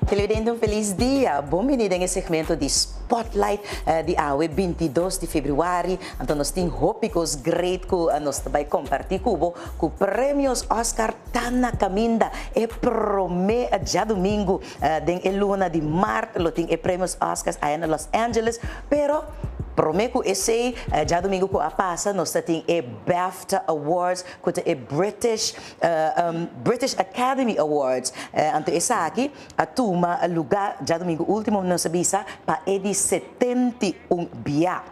Televidente, feliz dia. Bem-vindo em segmento de Spotlight de AWE 22 de fevereiro. Então, nós temos hópicos great que nós também compartilhar com prêmios Oscar Tana Caminda e promê já domingo em luna de março, lo tem prêmios Oscars aí em Los Angeles, pero prometo esse já domingo que passa nós temos BAFTA Awards, com British Academy Awards. Então essa aqui a turma lugar já domingo último nós visa para de 71 biá.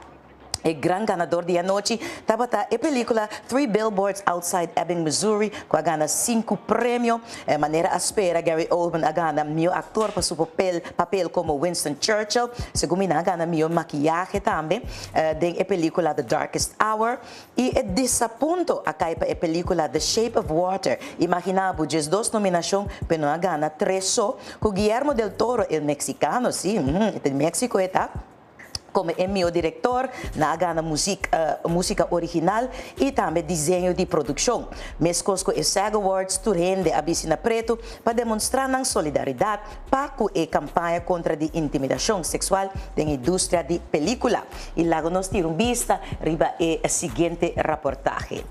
O grande ganador de noite estava a película Three Billboards Outside Ebbing, Missouri, que ganha 5 prêmios. De maneira à espera, Gary Oldman ganha melhor ator para seu papel como Winston Churchill. Segundo mim, ganha melhor maquiagem também. A película The Darkest Hour. E é desaponto a a película The Shape of Water. Imaginava as 2 nominações, mas não ganha 3 só. Com Guillermo del Toro, o mexicano, sim, de México, tá? Como é meu diretor, na gana música original e também desenho de produção. Mescos com o SAG Awards, tu rende a Bicina Preto para demonstrar a solidariedade para a campanha contra a intimidação sexual na indústria de película. E logo nós tiramos vista riba a seguinte reportagem.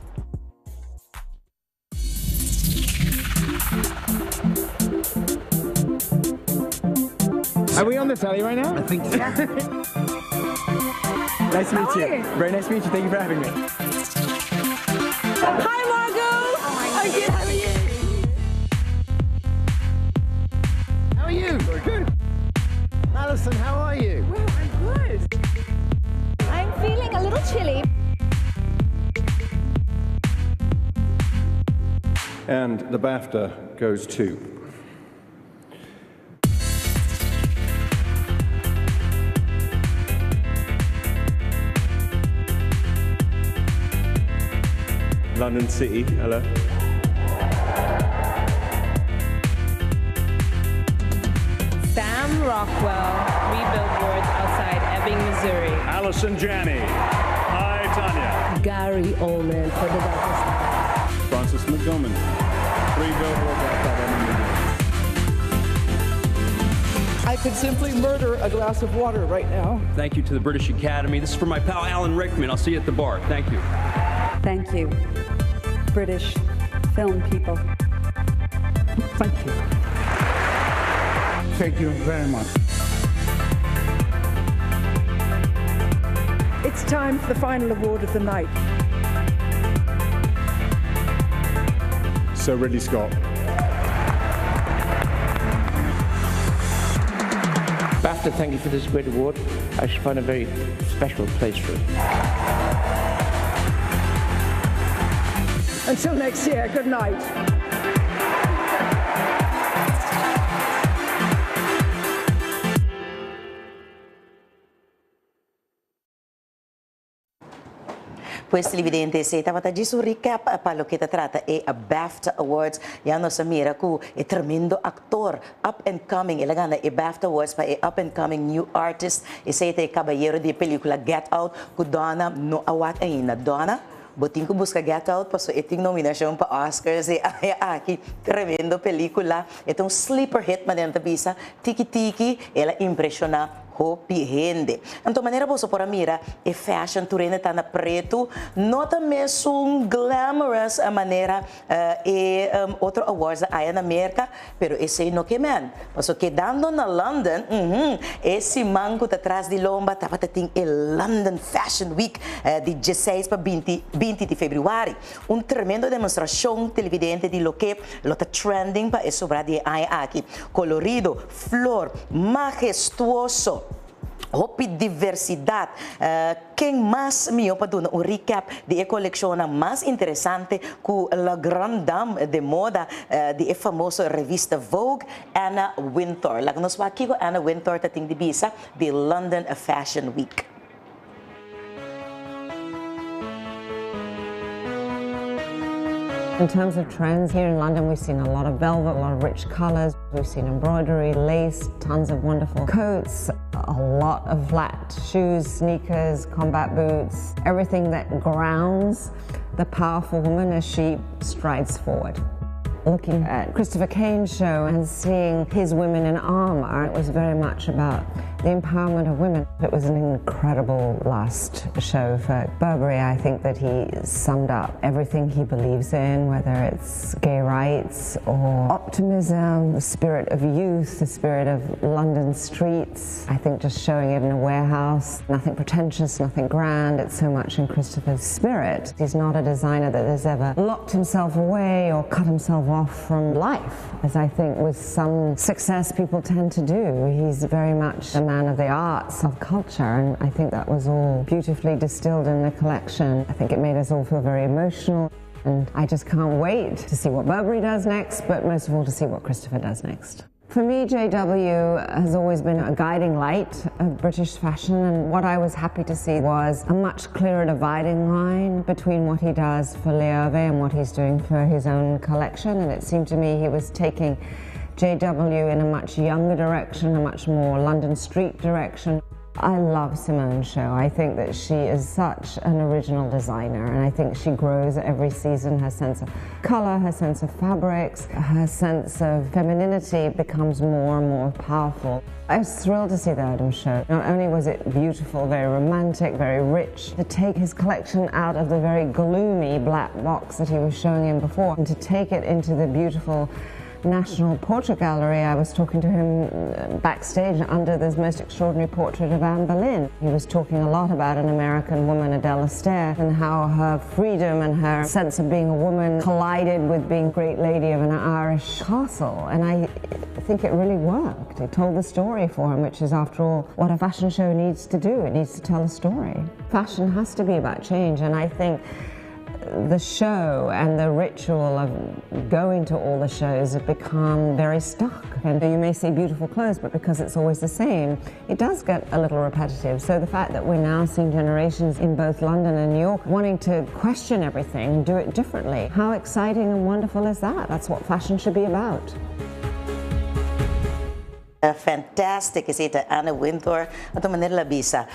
Are we on the telly right now? I think so. Nice to meet you. Very nice to meet you. Thank you for having me. Hi, Margot. I'm good. How are you? How are you? We're good. Alison, how are you? Well, I'm good. I'm feeling a little chilly. And the BAFTA goes to London City, hello. Sam Rockwell, 3 Billboards Outside Ebbing, Missouri. Allison Janney. Hi, Tanya. Gary Oldman for The Darkest Hour. Francis McDormand, 3 Billboards Outside Ebbing, Missouri. I could simply murder a glass of water right now. Thank you to the British Academy. This is for my pal Alan Rickman. I'll see you at the bar. Thank you. Thank you, British film people. Thank you. Thank you very much. It's time for the final award of the night. Sir Ridley Scott. BAFTA, thank you for this great award. I should find a very special place for it. Until next year, good night. Pues televidente, se estava a dizer um recap para o que trata a BAFTA Awards. E a nossa mira com o tremendo ator, up and coming. Ele ganha a BAFTA Awards para a up and coming new artist. Esse é o cabalheiro de película Get Out, que Donna não awat ainda. Donna? Botinho que busca Get Out, passou e tem nominação para Oscars e aqui, tremendo película. Então, sleeper hit, mas dentro da pista, tiki-tiki, ela impressiona hopi rende. Então, maneira você por mira, e fashion turene tá na preto, nota mesmo glamorous a maneira outro awards aí na América, pero esse não que man. Mas que dando na London, esse manco tá atrás de lomba, tava tem o London Fashion Week de 16 para 20 de fevereiro. Tremendo demonstração televidente de lo que está trending para isso de aí aqui. Colorido, flor, majestuoso. Hopi diversidade. Quem mais me para dar um recap de a coleção mais interessante com a grande dame de moda de a famosa revista Vogue, Anna Wintour. Lá nós vamos aqui com Anna Wintour, que tem de visa de London Fashion Week. In terms of trends here in London, we've seen a lot of velvet, a lot of rich colors. We've seen embroidery, lace, tons of wonderful coats, a lot of flat shoes, sneakers, combat boots, everything that grounds the powerful woman as she strides forward. Looking at Christopher Kane's show and seeing his women in armor, it was very much about the empowerment of women. It was an incredible last show for Burberry. I think that he summed up everything he believes in, whether it's gay rights or optimism, the spirit of youth, the spirit of London streets. I think just showing it in a warehouse, nothing pretentious, nothing grand. It's so much in Christopher's spirit. He's not a designer that has ever locked himself away or cut himself off from life, as I think with some success people tend to do. He's very much a man of the arts, of culture, and I think that was all beautifully distilled in the collection. I think it made us all feel very emotional, and I just can't wait to see what Burberry does next, but most of all to see what Christopher does next. For me, JW has always been a guiding light of British fashion, and what I was happy to see was a much clearer dividing line between what he does for Loewe and what he's doing for his own collection, and it seemed to me he was taking JW in a much younger direction, a much more London street direction. I love Simone's show. I think that she is such an original designer, and I think she grows every season. Her sense of color, her sense of fabrics, her sense of femininity becomes more and more powerful. I was thrilled to see the Erdem show. Not only was it beautiful, very romantic, very rich, to take his collection out of the very gloomy black box that he was showing in before, and to take it into the beautiful National Portrait Gallery. I was talking to him backstage under this most extraordinary portrait of Anne Boleyn. He was talking a lot about an American woman, Adele Astaire, and how her freedom and her sense of being a woman collided with being a great lady of an Irish castle. And I think it really worked. It told the story for him, which is, after all, what a fashion show needs to do. It needs to tell a story. Fashion has to be about change, and I think the show and the ritual of going to all the shows have become very stuck. And you may see beautiful clothes, but because it's always the same, it does get a little repetitive. So the fact that we're now seeing generations in both London and New York wanting to question everything and do it differently, how exciting and wonderful is that? That's what fashion should be about. Fantastic, esa Anna Wintour, ato maneira labisa.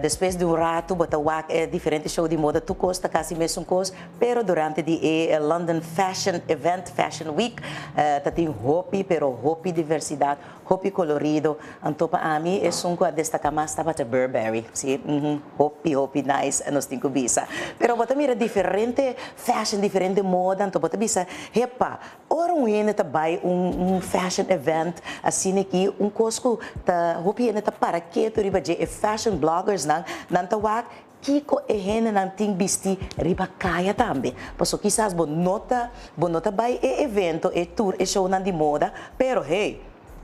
Depois de rato, botawak diferente show de moda, tu costa quase mesmo cos, pero durante the London Fashion Event, Fashion Week, tem hopi, pero hopi diversidade, hopi colorido. Antopa ami é sunco a destacar mais tava de Burberry, sim, hopi nice, nos tinha bisa. Pero bota mira diferente fashion, diferente moda, antopa bota bisa, hepa, ora hene ta bai fashion event assim aqui cosco ta hopi hene ta para que tu riba je fashion bloggers nan tawag kiko hene nan ting bisti riba kaya tambe. Paso quizás bonota bai evento tour show nan di moda, pero hey,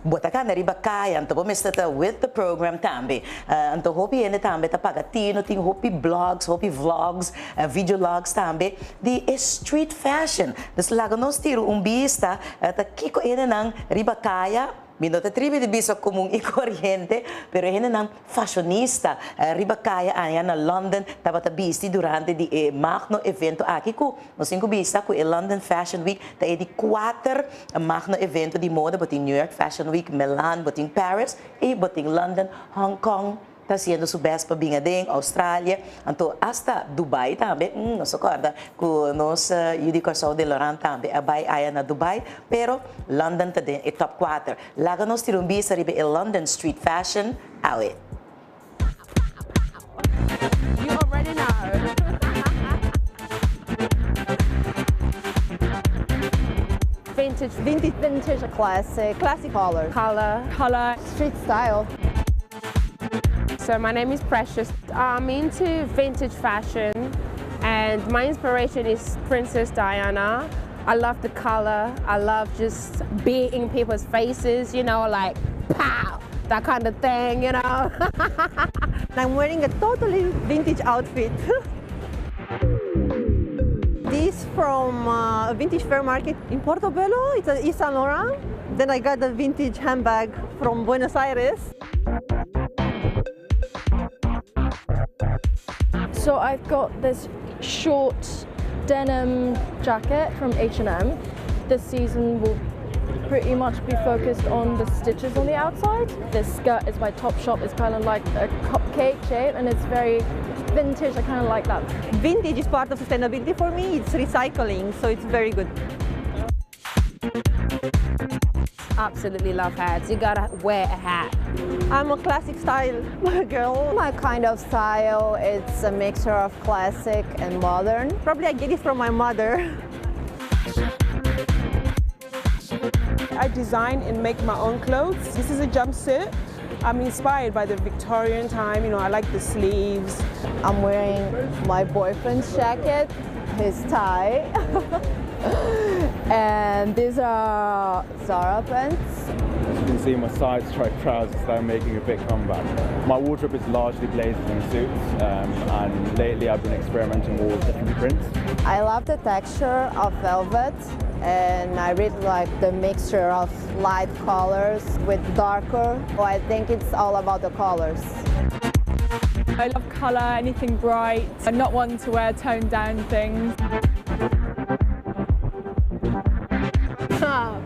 bota ka na riba kaya, anto po mestata with the program tambe. Anto hopi ene tambe ta pagatino, ting hopi blogs, hopi vlogs, video logs tambe, di street fashion. Dus lago nos tiro bista, ta kiko ene nang riba kaya, minota tribi de bisa comum e corriente, pero ene nang fashionista, riba kaya aya na London, tava ta bisti durante di magno evento aqui ku, no cinco bisa ku London Fashion Week, ta di 4 magno evento di moda, boting New York Fashion Week, Milan, boting Paris, e boting London, Hong Kong, está sendo subes para Bingadeng, Austrália, então hasta Dubai também, não se acorda, que nós Judy Corsol de Laurent também, a bai aya na Dubai, pero London também é top 4. Lá nós tiramos bisa ribe é London Street Fashion, awe. You already know. Vintage, classic color, street style. So my name is Precious. I'm into vintage fashion and my inspiration is Princess Diana. I love the color. I love just being in people's faces, you know, like pow, that kind of thing, you know. I'm wearing a totally vintage outfit. This from a vintage fair market in Portobello. It's a Yves Saint Laurent. Then I got a vintage handbag from Buenos Aires. So I've got this short denim jacket from H&M. This season will pretty much be focused on the stitches on the outside. This skirt is by Topshop. It's kind of like a cupcake shape and it's very vintage. I kind of like that. Vintage is part of sustainability for me. It's recycling, so it's very good. Absolutely love hats. You gotta wear a hat. I'm a classic style girl. My kind of style, it's a mixture of classic and modern. Probably I get it from my mother. I design and make my own clothes. This is a jumpsuit. I'm inspired by the Victorian time. You know, I like the sleeves. I'm wearing my boyfriend's jacket, his tie. And these are Zara pants. As you can see, my side-striped trousers are making a big comeback. My wardrobe is largely blazers and suits, and lately I've been experimenting more with different prints. I love the texture of velvet, and I really like the mixture of light colors with darker. So I think it's all about the colors. I love colour, anything bright. I'm not one to wear toned down things.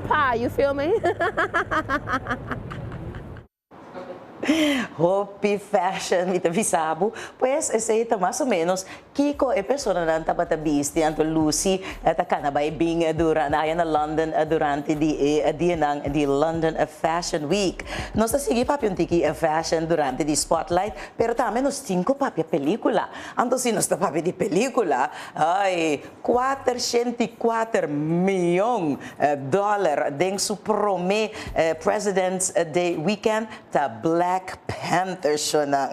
Pa, you feel me? Hopi fashion mit visabo, pues essa mais ou menos Kiko e persona nan tabatabisti anto Lucy takana by being durante ayan na London durante di London Fashion Week. Nós sige papi un tiki fashion durante di spotlight, pero também nos 5 papi pelicula. Anto si nos papi di pelicula, ai 404 milhões dollar deng su prome President's Day weekend ta Black Panther siya na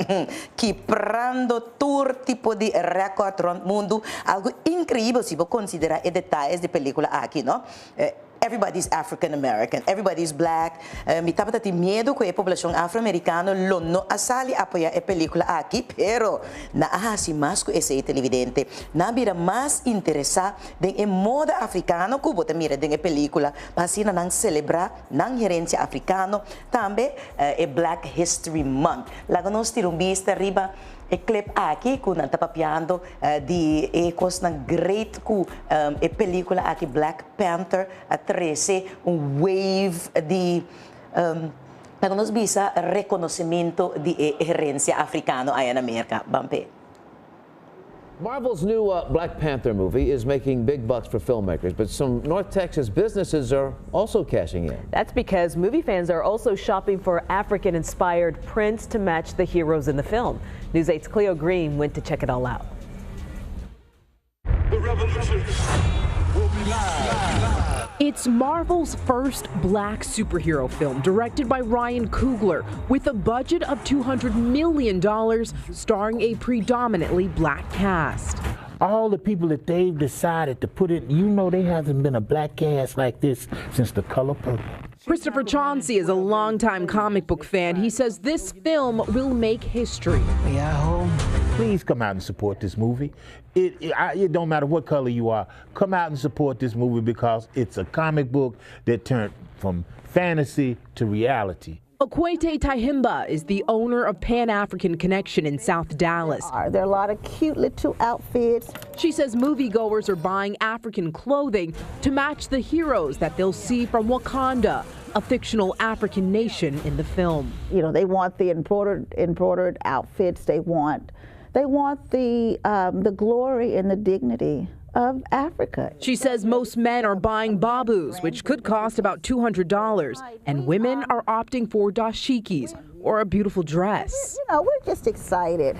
kiprando tour tipo di record rond mundo. Algo incrível se você considerar os detalhes de película aqui, não? Everybody's African American, everybody's black. Mi tapa tati medo ko a população afro-americana lono asali apoia a película aqui, pero na si mas ko esse televidente na bira mais interessa den moda africano ko bota mira den película pasina nang celebrar nang herência africano também e Black History Month. Lago nos tirumbista riba e clip aqui que nanta papiando de ecos na great ku e película aqui Black Panther a 13 wave de nos bisa reconhecimento de herência africano aí na América. Bampe. Marvel's new Black Panther movie is making big bucks for filmmakers, but some North Texas businesses are also cashing in. That's because movie fans are also shopping for African-inspired prints to match the heroes in the film. News 8's Cleo Green went to check it all out. The revolution will be live. It's Marvel's first black superhero film, directed by Ryan Coogler, with a budget of $200 million, starring a predominantly black cast. All the people that they've decided to put in, you know, there hasn't been a black cast like this since The Color Purple. Christopher Chauncey is a longtime comic book fan. He says this film will make history. Please come out and support this movie. It don't matter what color you are. Come out and support this movie because it's a comic book that turned from fantasy to reality. Okwete Tahimba is the owner of Pan-African Connection in South Dallas. There are a lot of cute little outfits. She says moviegoers are buying African clothing to match the heroes that they'll see from Wakanda, a fictional African nation in the film. You know, they want the embroidered outfits. They want the glory and the dignity of Africa. She says most men are buying babus, which could cost about $200, and women are opting for dashikis, or a beautiful dress. You know, we're just excited.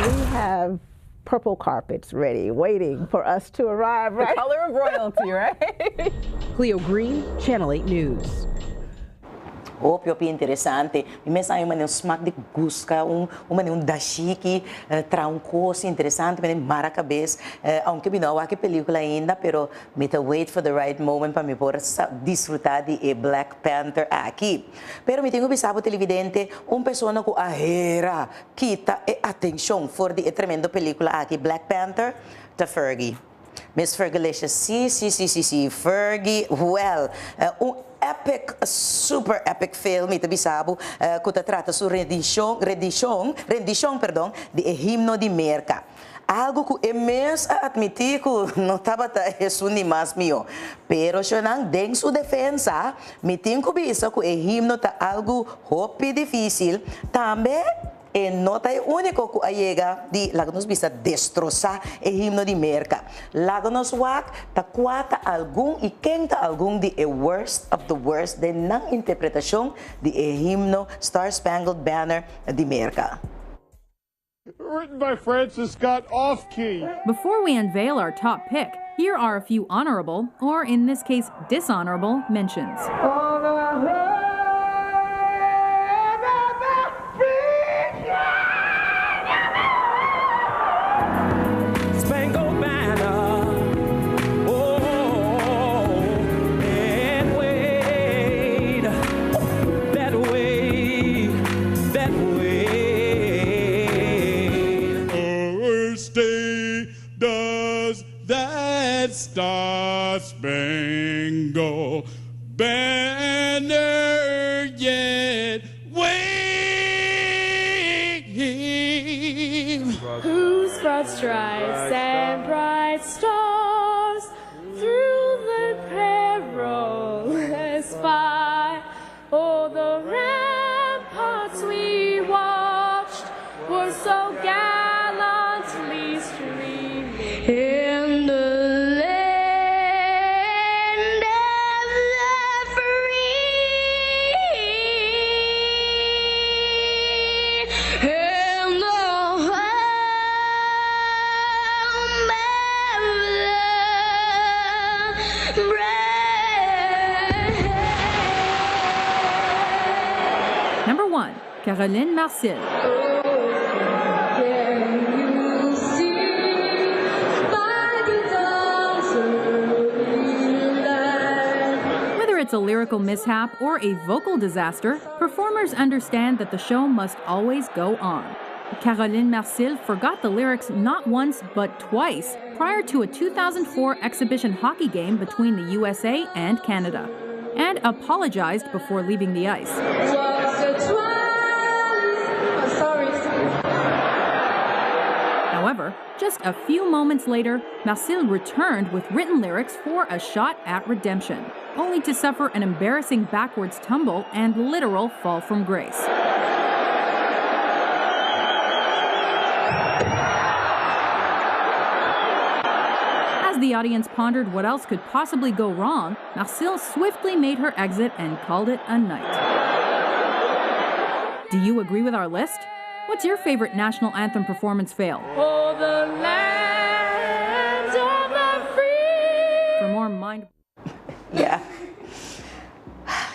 We have purple carpets ready, waiting for us to arrive, right? The color of royalty, right? Cleo Green, Channel 8 News. Opio interessante, mi mensagem é smack de busca dashiki tra coisa interessante, mas mara cabeça, aunque não há que película ainda, pero me wait for the right moment para me poder desfrutar de Black Panther aqui. Pero me tenho bisabo televidente, pessoa com a hera quita atenção for de tremendo película aqui Black Panther, da Fergie. Miss Fergalicious, sim, Fergie, well, epic, super epic film, ito bisabo, que trata sobre rendição, de himno de Merca. Algo que é mesmo admitir que não estava isso nem mais meu. Pero se não tem sua defesa, me tenho que pensar que o himno está algo hope difícil. Também e nota é único que ayega di lagnos bisa destroçar e himno di merca. Lagnos wak ta kwata algum e kenta algum di e worst of the worst de nang interpretação di e himno Star Spangled Banner di merca. Written by Francis Scott Off-Key. Before we unveil our top pick, here are a few honorable, or in this case, dishonorable, mentions. Spangled Banner, oh, and wait, that way, that way. First day does that Star-Spangled Banner yet wave? Whose broad stripes and bright stars through the perilous fight, oh, the ramparts we watched were so gallantly streaming in the land of the free, in the home of the brave. Number 1, Caroline Marcel. Whether it's a lyrical mishap or a vocal disaster, performers understand that the show must always go on. Caroline Marcel forgot the lyrics not once but twice prior to a 2004 exhibition hockey game between the USA and Canada, and apologized before leaving the ice. However, just a few moments later, Marcel returned with written lyrics for a shot at redemption, only to suffer an embarrassing backwards tumble and literal fall from grace. As the audience pondered what else could possibly go wrong, Marcel swiftly made her exit and called it a night. Do you agree with our list? What's your favorite national anthem performance fail? Oh, the land of the free. For more mind... Yeah.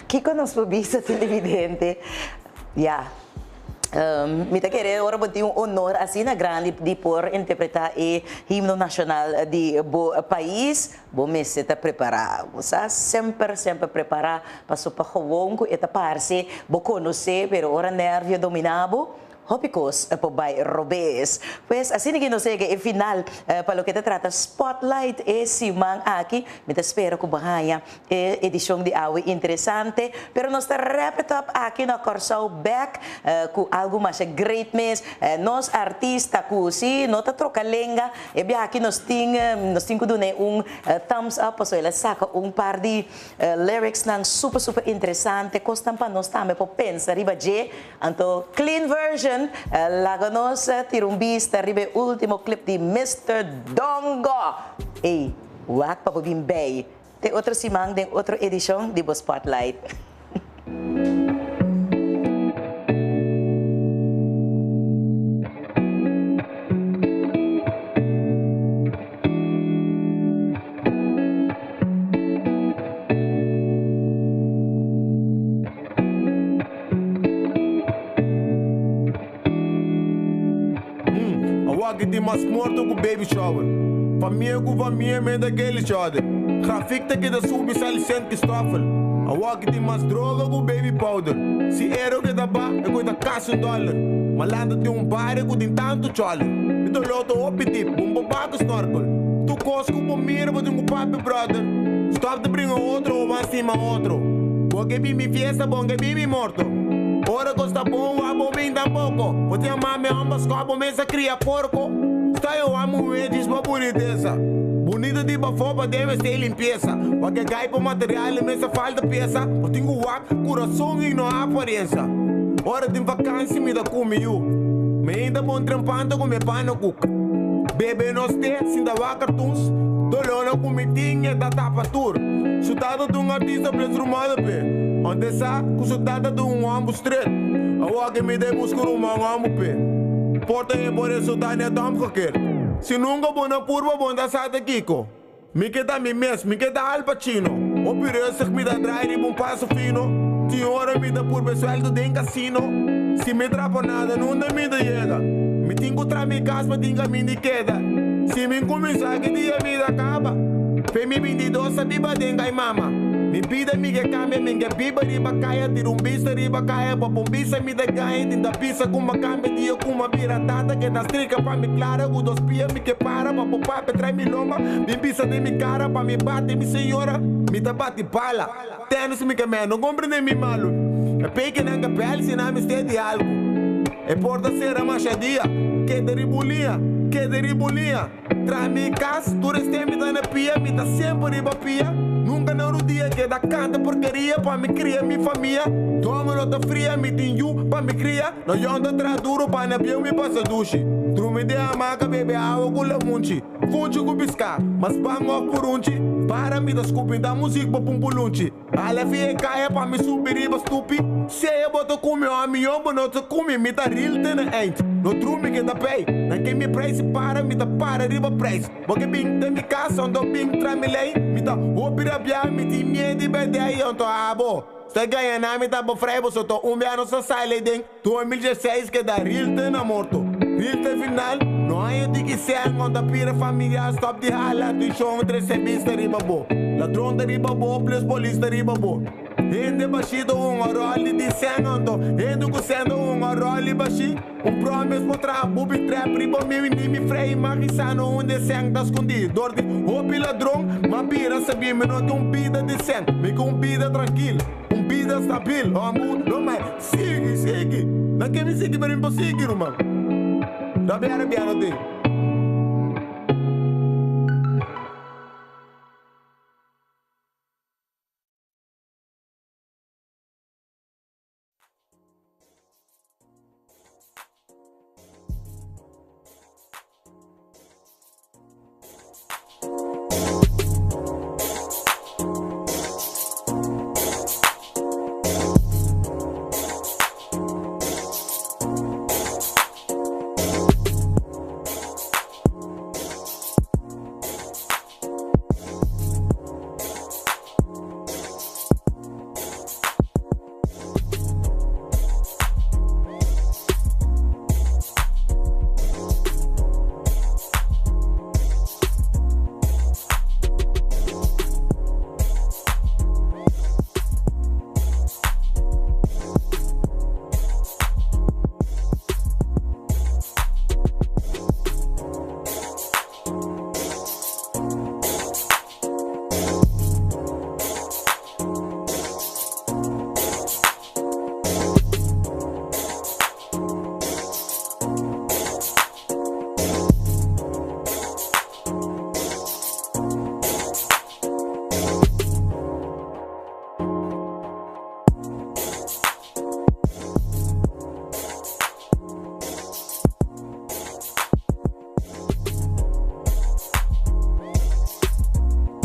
Kiko nos pobi sa televidente. Yeah. Mi querer ora botar honor assim na grande de por interpretar o himno nacional de bo país, bom me se tá preparado, sa sempre preparar para super gewoon com esta parte, bo conhecer, pero ora nervio dominado. Hopicos po by Robes. Pues assim que nos segue e final para lo que te trata Spotlight e simang aqui, me te espero que bahaya e edição de awi interessante, pero nos te wrap up aqui na Corsao back com algo mais great miss, nos artista ku si nota troca lenga e bia aqui nos ting ku dune thumbs up so ela saca par de lyrics nang super interessante, costam pa nos tame po pensa riba je anto clean version Laganos tirumbista ribe último clip de Mr. Dongo. Ei, wak pa po bimbay. Te outro simang de outra edição de Bo Spotlight. Dit mas morto com baby shower. Família me daquele shower. Grafik te que da subi salicente Cristófel. A walk dit mas droga com baby powder. Se era que da ba, eu vou da caixa $1. Malanda tem bar que tem tanto chole. Me do loto opitip, babaco snorkel. Tu cosco com mira, vou ter papi brother. Stop de brinca outro ou vai cima outro. Bom que bi mi fiesta, bom que bi mi morto. Ora costa bom, a bom bem tampouco. Vou te amar, me ambas copo, mesa cria porco. Está eu amo eles, uma boniteza. Bonita de bafoba, deve ser limpeza. Porque cai por material e mesa falta peça. Eu tenho wak, coração e não há aparência. Hora de vacância, me dá comigo. Me ainda bom trampando com meu pano cook. Bebe nos dedos, ainda vá cartuns. Dolona com me tinha da tapa tour. Chutada de artista preso rumado, pé. Onde está, com chutada de ambo street. A walk me de músculo, ambo, pé. Porta e por isso tá nem tão qualquer. Se nunca vou na curva, vou dar sata Kiko. Me queda mi mes, me queda Al Pacino. O pireza que me dá drive e um passo fino. Senhora me dá por sueldo de casino. Se me trapa nada, não me chega. Me tenho tra mi casa, me tenho me queda. Se me começar que dia a vida acaba. Fe mi 22 a biba denga e mama. Me pide mi que cambia, mi que biba riba caia, tirumbista riba caia, papumbista mi da ganha, tinta pisa com uma cambia, dia com uma vira tata, que da strica pa mi clara, o dos pia mi que para, papupape trai mi lomba, mi pisa de mi cara, pa mi bate mi senhora, mi ta bate pala. Tênis mi que me, não compreende mi malo. É peque nanga pele, se não me estende algo. É porta ser a machadia, que de ribulia. Que de ribulia, traz mi casa, tu restem me dá na pia, me dá sempre riba pia. Nunca não no dia que dá canta porcaria, pra me criar mi família. Toma nota fria, me tinho, pra me criar. Não jonda traz duro, pra na pia me passa duche. Trume de amaca, bebe água com lamunchi. Funchi com piscar, mas bang off por unchi. Para me da scooping da música pra pumpulunchi. Ala fie caia, pra me subir riba stupi. Se eu boto com meu amigo, não te come, me tá real tena ain't. No trume que da pay, não que me price para, me tá para riba price. Porque bing de mi casa, onde bing tra me lei. Me tá opira bia, me ti medo de bede aí, onde abo. Se ganha na me tá bo frebo, so tô ano sa sai den. 2016 que da real tena morto. Real te final, não há de que ser, onde pira família, stop de hala, tu chão, 13 bista riba bo. Ladrão de riba bo, plus polícia de riba bo. Ende baixito role de sendo, endo cusendo role baixi. Promise motra bubi trap riba me frei magisano onde seng tá escondido. Dordi opi ladrão, ma pira sabia me não vida de seng, me com vida tranquilo, vida stabil, amor, não mais. Sigue, não quer me seguir para impossível, mano. Da biara biara de.